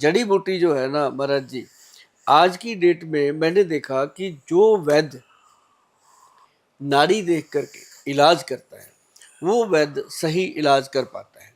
जड़ी बूटी जो है ना महाराज जी, आज की डेट में मैंने देखा कि जो वैद्य नाड़ी देख करके इलाज करता है वो वैद्य सही इलाज कर पाता है।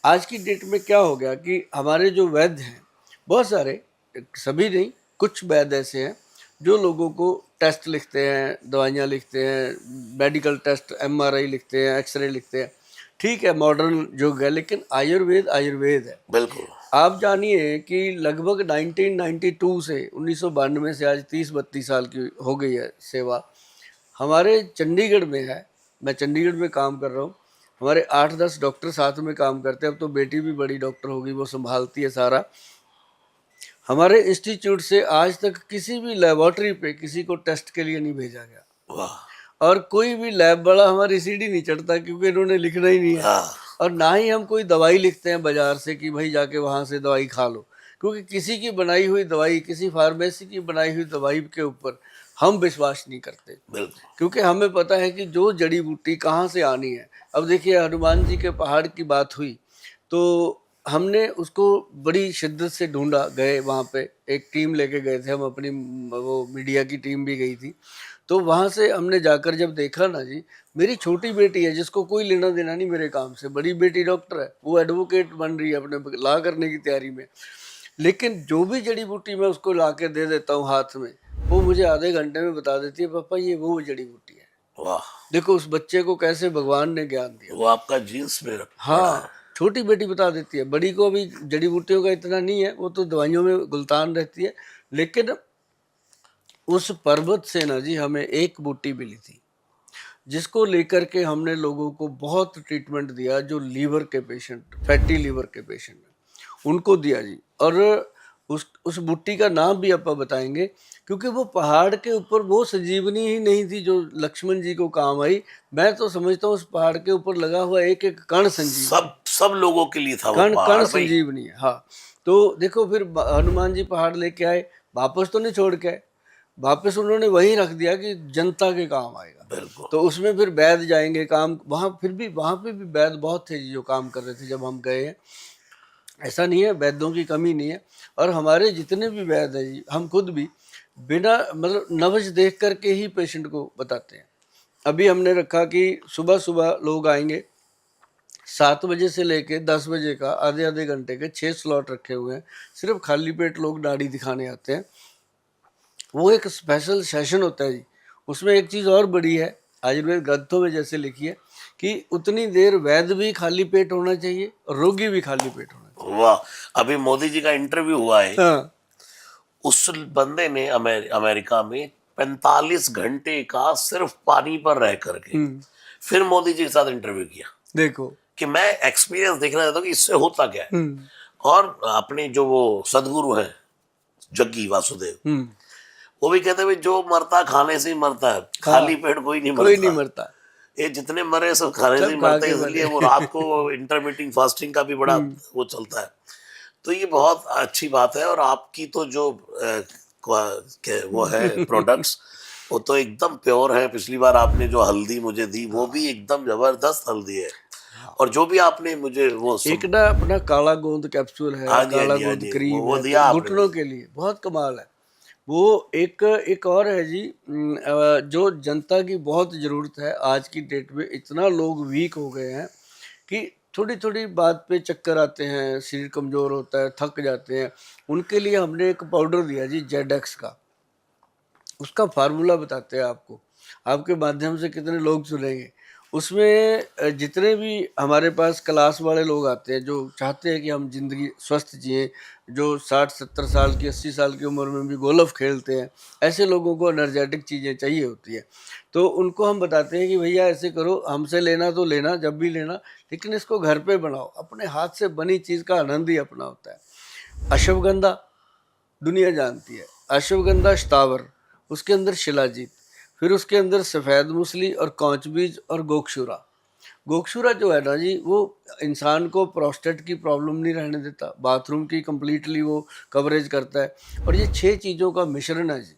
आज की डेट में क्या हो गया कि हमारे जो वैद्य हैं बहुत सारे, सभी नहीं, कुछ वैद्य ऐसे हैं जो लोगों को टेस्ट लिखते हैं, दवाइयाँ लिखते हैं, मेडिकल टेस्ट, एमआरआई लिखते हैं, एक्सरे लिखते हैं। ठीक है, मॉडर्न युग है, लेकिन आयुर्वेद आयुर्वेद है। बिल्कुल। आप जानिए कि लगभग 1992 से 1992 से आज 30-32 साल की हो गई है सेवा। हमारे चंडीगढ़ में है, मैं चंडीगढ़ में काम कर रहा हूँ, हमारे 8-10 डॉक्टर साथ में काम करते हैं। अब तो बेटी भी बड़ी डॉक्टर हो गई, वो संभालती है सारा। हमारे इंस्टीट्यूट से आज तक किसी भी लेबोरेटरी पे किसी को टेस्ट के लिए नहीं भेजा गया। वाह। और कोई भी लैब वाला हमारी सीढ़ी नहीं चढ़ता, क्योंकि इन्होंने लिखना ही नहीं है। हाँ। और ना ही हम कोई दवाई लिखते हैं बाजार से कि भाई जाके वहाँ से दवाई खा लो, क्योंकि किसी की बनाई हुई दवाई, किसी फार्मेसी की बनाई हुई दवाई के ऊपर हम विश्वास नहीं करते, क्योंकि हमें पता है कि जो जड़ी बूटी कहाँ से आनी है। अब देखिए, हनुमान जी के पहाड़ की बात हुई तो हमने उसको बड़ी शिद्दत से ढूंढा, गए वहाँ पे, एक टीम लेके गए थे हम अपनी, वो मीडिया की टीम भी गई थी। तो वहाँ से हमने जाकर जब देखा ना जी, मेरी छोटी बेटी है जिसको कोई लेना देना नहीं मेरे काम से, बड़ी बेटी डॉक्टर है, वो एडवोकेट बन रही है, अपने ला करने की तैयारी में, लेकिन जो भी जड़ी बूटी मैं उसको ला के दे देता हूँ हाथ में, वो मुझे आधे घंटे में बता देती है, पापा ये वो जड़ी बूटी है। वाह। देखो उस बच्चे को कैसे भगवान ने ज्ञान दिया। वो आपका जीन्स में हाँ, छोटी बेटी बता देती है, बड़ी को अभी जड़ी बूटियों का इतना नहीं है, वो तो दवाइयों में गुलतान रहती है। लेकिन उस पर्वत से ना जी हमें एक बूटी मिली थी जिसको लेकर के हमने लोगों को बहुत ट्रीटमेंट दिया, जो लीवर के पेशेंट, फैटी लीवर के पेशेंट हैं उनको दिया जी। और उस बूटी का नाम भी आप बताएंगे, क्योंकि वो पहाड़ के ऊपर वो संजीवनी ही नहीं थी जो लक्ष्मण जी को काम आई। मैं तो समझता हूँ उस पहाड़ के ऊपर लगा हुआ एक एक कण संजीवनी, सब लोगों के लिए था वो कण पहाड़ संजीवनी है। हाँ, तो देखो फिर हनुमान जी पहाड़ लेके आए, वापस तो नहीं छोड़ के आए, वापस उन्होंने वहीं रख दिया कि जनता के काम आएगा। तो उसमें फिर वैद्य जाएंगे काम, वहाँ फिर भी वहाँ पे भी वैद्य बहुत थे जो काम कर रहे थे जब हम गए हैं। ऐसा नहीं है, वैद्यों की कमी नहीं है। और हमारे जितने भी वैद्य हैं जी, हम खुद भी बिना मतलब नब्ज देख करके ही पेशेंट को बताते हैं। अभी हमने रखा कि सुबह सुबह लोग आएंगे 7 बजे से लेके 10 बजे का आधे आधे घंटे के 6 स्लॉट रखे हुए हैं, सिर्फ खाली पेट लोग नाड़ी दिखाने आते हैं। वो एक स्पेशल सेशन होता है जी। उसमें एक चीज़ और बड़ी है, आयुर्वेद ग्रंथों में जैसे लिखी है कि उतनी देर वैद्य भी खाली पेट होना चाहिए और रोगी भी खाली पेट होना चाहिए। वाह। अभी मोदी जी का इंटरव्यू हुआ है। हाँ। उस बंदे ने अमेरिका में 45 घंटे का सिर्फ पानी पर रह करके फिर मोदी जी के साथ इंटरव्यू किया। देखो कि मैं एक्सपीरियंस देखना चाहता हूँ कि इससे होता क्या है। और अपने जो वो सदगुरु हैं जग्गी वासुदेव, वो भी कहते हैं जो मरता खाने से ही मरता है, खाली पेट कोई नहीं मरता। ये जितने मरे सब खाने से ही मरते हैं, इसलिए वो रात को इंटरमिटिंग फास्टिंग का भी बड़ा वो चलता है। तो ये बहुत अच्छी बात है। और आपकी तो जो वो है प्रोडक्ट्स, वो तो एकदम प्योर है। पिछली बार आपने जो हल्दी मुझे दी वो भी एकदम जबरदस्त हल्दी है। और जो भी आपने मुझे वो एक ना अपना काला गोंद कैप्सूल है, काला गोंद क्रीम वो है, दिया घुटनों के लिए बहुत कमाल है। वो एक और है जी, जो जनता की बहुत ज़रूरत है आज की डेट में। इतना लोग वीक हो गए हैं कि थोड़ी थोड़ी बात पे चक्कर आते हैं, शरीर कमज़ोर होता है, थक जाते हैं। उनके लिए हमने एक पाउडर दिया जी जेडेक्स का। उसका फार्मूला बताते हैं आपको, आपके माध्यम से कितने लोग सुनेंगे। उसमें जितने भी हमारे पास क्लास वाले लोग आते हैं जो चाहते हैं कि हम जिंदगी स्वस्थ जिए, जो 60-70 साल की 80 साल की उम्र में भी गोल्फ खेलते हैं, ऐसे लोगों को एनर्जेटिक चीज़ें चाहिए होती है। तो उनको हम बताते हैं कि भैया ऐसे करो, हमसे लेना तो लेना जब भी लेना, लेकिन इसको घर पे बनाओ। अपने हाथ से बनी चीज़ का आनंद ही अपना होता है। अश्वगंधा दुनिया जानती है, अश्वगंधा स्थावर, उसके अंदर शिलाजीत, फिर उसके अंदर सफ़ेद मूसली और कौच बीज और गोक्षुरा। गोक्षुरा जो है ना जी, वो इंसान को प्रोस्टेट की प्रॉब्लम नहीं रहने देता, बाथरूम की कंप्लीटली वो कवरेज करता है। और ये 6 चीज़ों का मिश्रण है जी।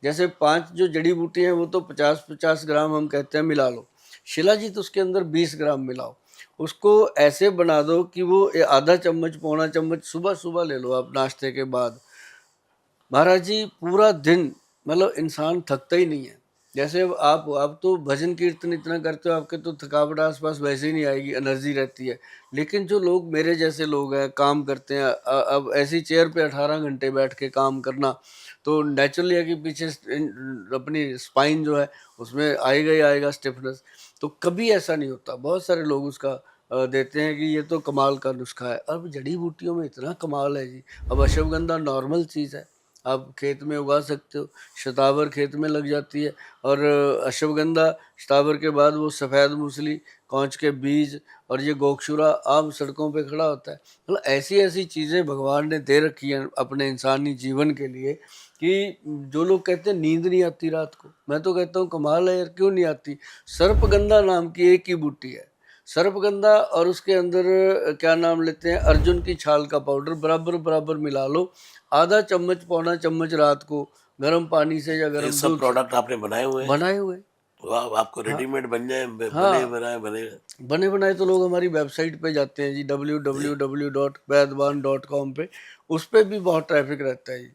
जैसे 5 जो जड़ी बूटी हैं वो तो 50-50 ग्राम हम कहते हैं मिला लो, शिलाजीत उसके अंदर 20 ग्राम मिलाओ, उसको ऐसे बना दो कि वो आधा चम्मच पौना चम्मच सुबह सुबह ले लो आप नाश्ते के बाद। महाराज जी पूरा दिन मतलब इंसान थकता ही नहीं है। जैसे अब आप तो भजन कीर्तन इतना करते हो, आपके तो थकावट आसपास वैसे ही नहीं आएगी, एनर्जी रहती है। लेकिन जो लोग मेरे जैसे लोग हैं, काम करते हैं, अब ऐसी चेयर पे 18 घंटे बैठ के काम करना, तो नेचुरली है कि पीछे अपनी स्पाइन जो है उसमें आएगा ही आएगा स्टिफनेस। तो कभी ऐसा नहीं होता। बहुत सारे लोग उसका देते हैं कि ये तो कमाल का नुस्खा है। अब जड़ी बूटियों में इतना कमाल है जी। अब अश्वगंधा नॉर्मल चीज़ है, आप खेत में उगा सकते हो, शतावर खेत में लग जाती है। और अश्वगंधा, शतावर के बाद वो सफ़ेद मूसली, कौंच के बीज और ये गोक्षुरा आम सड़कों पे खड़ा होता है। मतलब ऐसी ऐसी चीज़ें भगवान ने दे रखी हैं अपने इंसानी जीवन के लिए कि जो लोग कहते हैं नींद नहीं आती रात को, मैं तो कहता हूँ कमाल है यार, क्यों नहीं आती। सर्पगंधा नाम की एक ही बूटी है, सर्पगंधा, और उसके अंदर क्या नाम लेते हैं, अर्जुन की छाल का पाउडर बराबर बराबर मिला लो, आधा चम्मच पौना चम्मच रात को गर्म पानी से या ये गर्म सब दूध से प्रोडक्ट आपने बनाए हुए हैं? बनाए हुए। वाह, आपको हाँ रेडीमेड बन जाए, बने हाँ, बनाए बने। बने बनाए तो लोग हमारी वेबसाइट पे जाते हैं जी, www.वैदवान.com पे, उस पे भी बहुत ट्रैफिक रहता है जी।